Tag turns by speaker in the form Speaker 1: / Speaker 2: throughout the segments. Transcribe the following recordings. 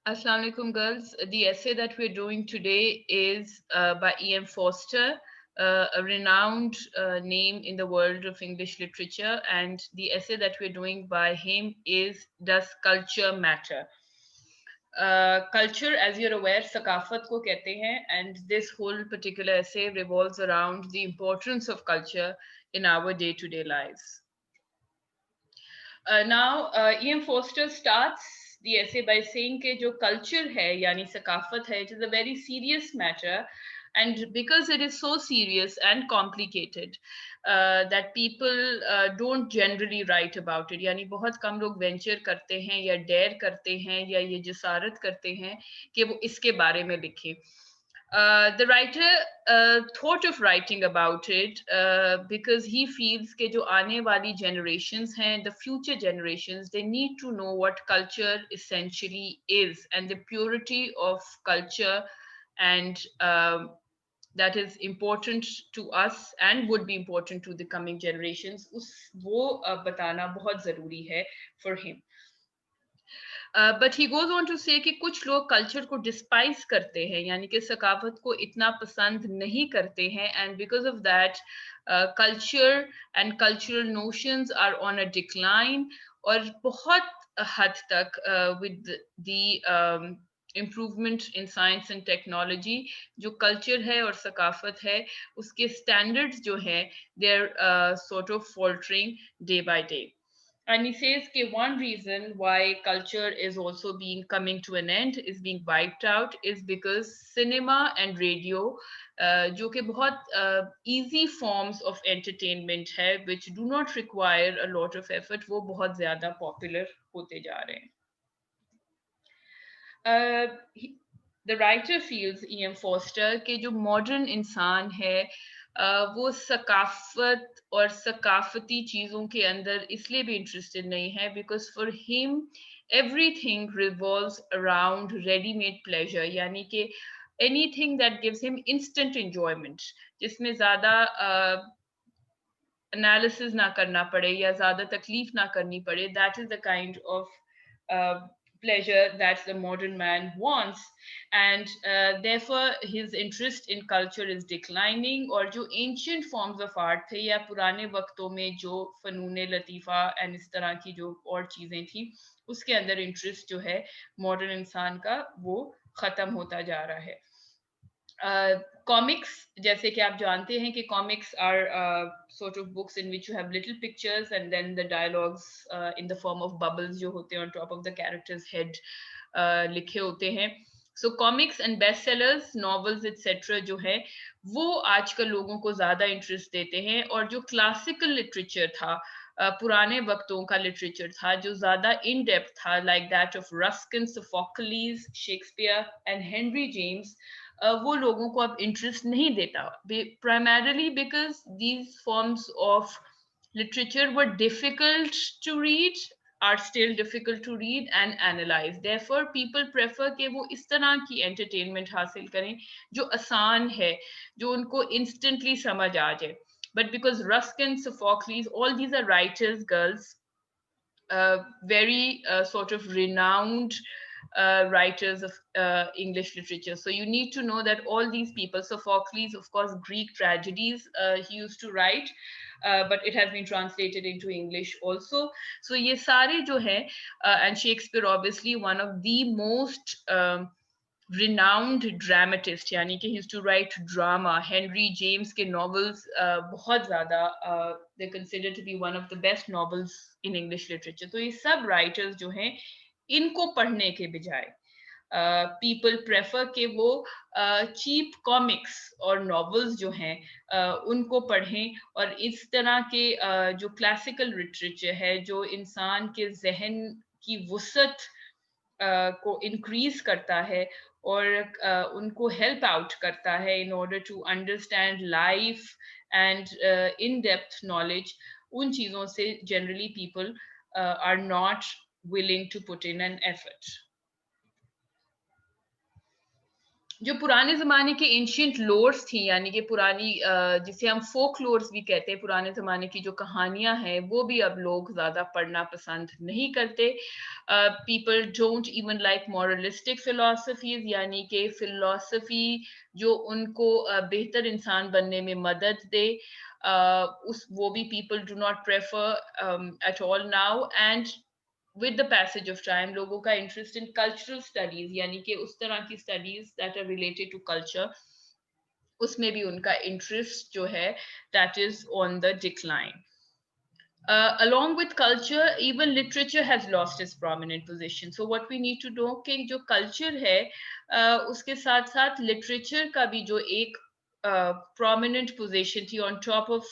Speaker 1: Assalamu alaikum, girls. The essay that we're doing today is by E.M. Forster, a renowned name in the world of English literature. And the essay that we're doing by him is Does Culture Matter? Culture, as you're aware, sakafat ko kehte hain, and this whole particular essay revolves around the importance of culture in our day-to-day lives. Now, E.M. Foster starts the essay by saying कि जो culture है यानी सकाफत है, it is a very serious matter, and because it is so serious and complicated that people don't generally write about it. यानी बहुत कम लोग venture करते हैं या dare करते हैं या ये जिसारत करते हैं कि वो इसके बारे में लिखें. The writer thought of writing about it because he feels कि जो आने वाली generations हैं, the future generations, they need to know what culture essentially is and the purity of culture, and that is important to us and would be important to the coming generations. वो बताना बहुत ज़रूरी है for him. But he goes on to say कि कुछ लोग culture को despise करते हैं यानी कि सकाफत को इतना पसंद नहीं करते हैं, and because of that culture and cultural notions are on a decline. और बहुत हद तक with the improvement in science and technology जो कल्चर है और सकाफत है उसके स्टैंडर्ड्स जो है they are sort of faltering day by day. And he says that one reason why culture is also being coming to an end, is being wiped out, is because cinema and radio, जो कि बहुत easy forms of entertainment है, which do not require a lot of effort, वो बहुत ज़्यादा popular होते जा रहे हैं. The writer feels, E.M. Foster, कि जो modern इंसान है वो सकाफत और सकाफती चीज़ों के अंदर इसलिए भी interested नहीं है because for him everything revolves around ready-made pleasure, यानी कि anything that gives him instant enjoyment, जिसमें ज़्यादा analysis ना करना पड़े या ज़्यादा तकलीफ ना करनी पड़े. That is the kind of uh, pleasure that the modern man wants, and therefore his interest in culture is declining. और जो ancient forms of art थे या पुराने वक्तों में जो फनून लतीफ़ा and इस तरह की जो और चीज़ें थी उसके अंदर interest जो है modern इंसान का वो ख़त्म होता जा रहा है. Comics, जैसे कि आप जानते हैं कि comics are sort of books in which you have little pictures and then the dialogues in the form of bubbles जो होते हैं on top of the character's head लिखे होते हैं. So comics and bestsellers, novels etc. जो है वो आजकल लोगों को ज़्यादा interest देते हैं, और जो classical literature था पुराने वक्तों का लिटरेचर था जो ज़्यादा इन डेप्थ था, like that of Ruskin, Sophocles, Shakespeare and Henry James, वो लोगों को अब इंटरेस्ट नहीं देता, primarily because these forms of literature were difficult to read, are still difficult to read and analyze. Therefore people prefer कि वो इस तरह की entertainment हासिल करें जो आसान है, जो उनको instantly समझ आ जाए. But because Ruskin, Sophocles, all these are writers, girls, very sort of renowned writers of English literature. So you need to know that all these people, Sophocles, of course, Greek tragedies he used to write, but it has been translated into English also. So ye sare jo hai, and Shakespeare, obviously, one of the most renowned dramatist, यानी कि he used to write drama. Henry James के novels बहुत ज़्यादा they're considered to be one of the best novels in English literature. तो ये सब writers जो हैं इनको पढ़ने के बजाय people prefer कि वो cheap comics और novels जो हैं उनको पढ़ें, और इस तरह के जो classical literature है जो इंसान के जहन की वुसअत को इंक्रीज करता है और उनको हेल्प आउट करता है in order to understand life and in depth knowledge, उन चीज़ों से generally people are not willing to put in an effort. जो पुराने ज़माने के एंशिएंट लोर्स थी, यानी कि पुरानी जिसे हम फ़ोक लोर्स भी कहते हैं, पुराने ज़माने की जो कहानियाँ हैं, वो भी अब लोग ज़्यादा पढ़ना पसंद नहीं करते। People don't even like moralistic philosophies, यानी कि फ़िलॉसफ़ी जो उनको बेहतर इंसान बनने में मदद दे, उस वो भी people do not prefer at all now. And with the passage of time लोगों का interest in cultural studies, यानी कि उस तरह की studies that are related to culture, उसमें भी उनका interest जो है that is on the decline. Along with culture, even literature has lost its prominent position. So what we need to know कि जो culture है, उसके साथ साथ literature का भी जो एक prominent position थी on top of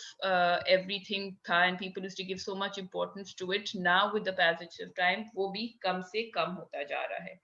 Speaker 1: everything था, and people used to give so much importance to it. Now with the passage of time, वो भी कम से कम होता जा रहा है.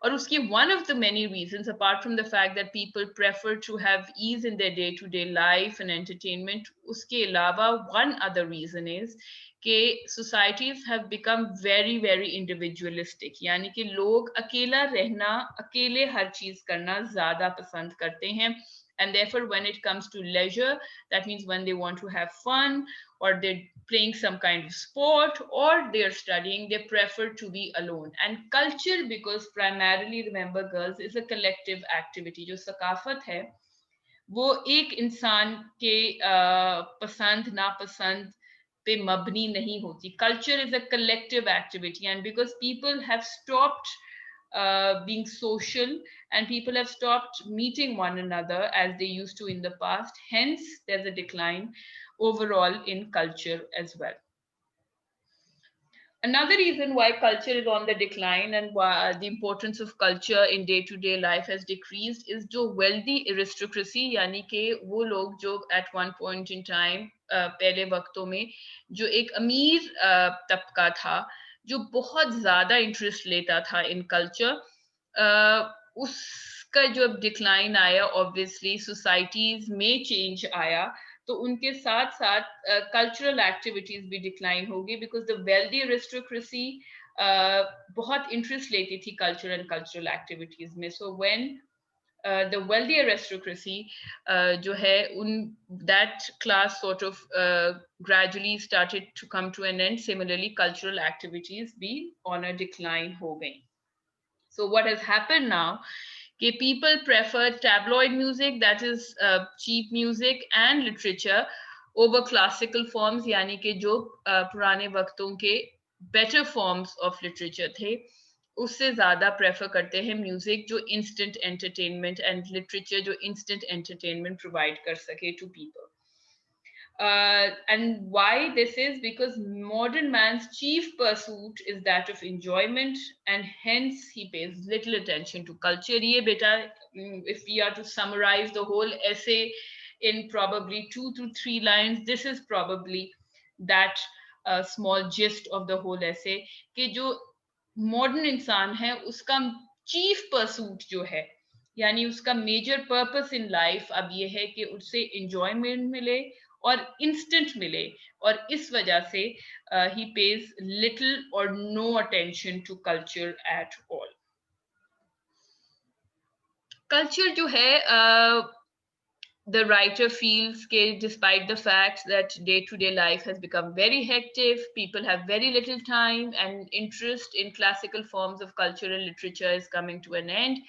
Speaker 1: और उसकी one of the many reasons, apart from the fact that people prefer to have ease in their day-to-day life and entertainment, उसके अलावा one other reason is कि societies have become very very individualistic, यानी कि लोग अकेला रहना, अकेले हर चीज करना ज्यादा पसंद करते हैं. And therefore when it comes to leisure, that means when they want to have fun, or they're playing some kind of sport, or they're studying, they prefer to be alone. And culture, because primarily remember girls, is a collective activity. जो सकाफत है वो एक इंसान के पसंद नापसंद पे मबनी नहीं होती. Culture is a collective activity, and because people have stopped being social, and people have stopped meeting one another as they used to in the past, hence there's a decline overall in culture as well. Another reason why culture is on the decline and why the importance of culture in day-to-day life has decreased is जो wealthy aristocracy, यानी कि वो लोग जो at one point in time पहले वक्तों में जो एक अमीर तबका था, जो बहुत ज्यादा इंटरेस्ट लेता था इन कल्चर, उसका जब डिक्लाइन आया, ऑब्वियसली सोसाइटीज में चेंज आया, तो उनके साथ साथ कल्चरल एक्टिविटीज भी डिक्लाइन होगी, बिकॉज द वेल्दी एरिस्टोक्रेसी बहुत इंटरेस्ट लेती थी कल्चर एंड कल्चरल एक्टिविटीज में. So when the wealthy aristocracy जो है उन that class sort of gradually started to come to an end. Similarly cultural activities भी on a decline हो गई. So what has happened now, कि people prefer tabloid music, that is cheap music, and literature over classical forms, यानी कि जो पुराने वक्तों के better forms of literature थे, उससे ज़्यादा prefer करते हैं music जो instant entertainment, and literature जो instant entertainment provide कर सके to people. And why this is because modern man's chief pursuit is that of enjoyment, and hence he pays little attention to culture. Ye beta, if we are to summarize the whole essay in probably 2 to 3 lines, this is probably that small gist of the whole essay. कि जो modern इंसान है उसका chief pursuit जो है, यानी उसका major purpose in life अब ये है कि उससे enjoyment मिले और instant मिले, और इस वजह से he pays little or no attention to culture at all. Culture जो है, the writer feels that despite the fact that day-to-day life has become very hectic, people have very little time, and interest in classical forms of culture and literature is coming to an end,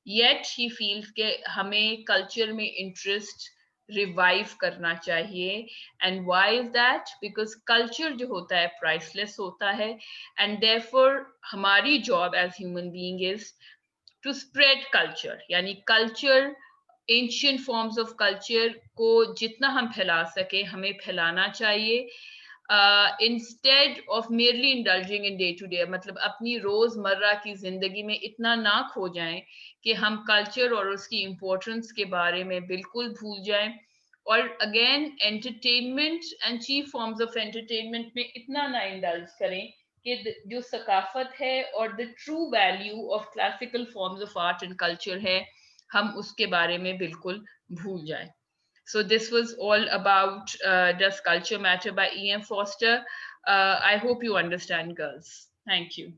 Speaker 1: yet he feels that हमें culture में interest revive करना चाहिए. And why is that? Because culture जो होता है priceless होता है, and therefore हमारी job as human being is to spread culture. यानी culture, ancient forms of culture को जितना हम फैला सके हमें फैलाना चाहिए, instead of merely indulging in day to day, मतलब अपनी रोजमर्रा की जिंदगी में इतना ना खो जाएं कि हम कल्चर और उसकी इम्पोर्टेंस के बारे में बिल्कुल भूल जाएं, और again entertainment and chief forms of entertainment में इतना ना इंडल्ज करें कि जो सकाफत है और the true value of classical forms of art and culture है हम उसके बारे में बिल्कुल भूल जाएं. So this was all about Does Culture Matter by E.M. Forster. I hope you understand, girls. Thank you.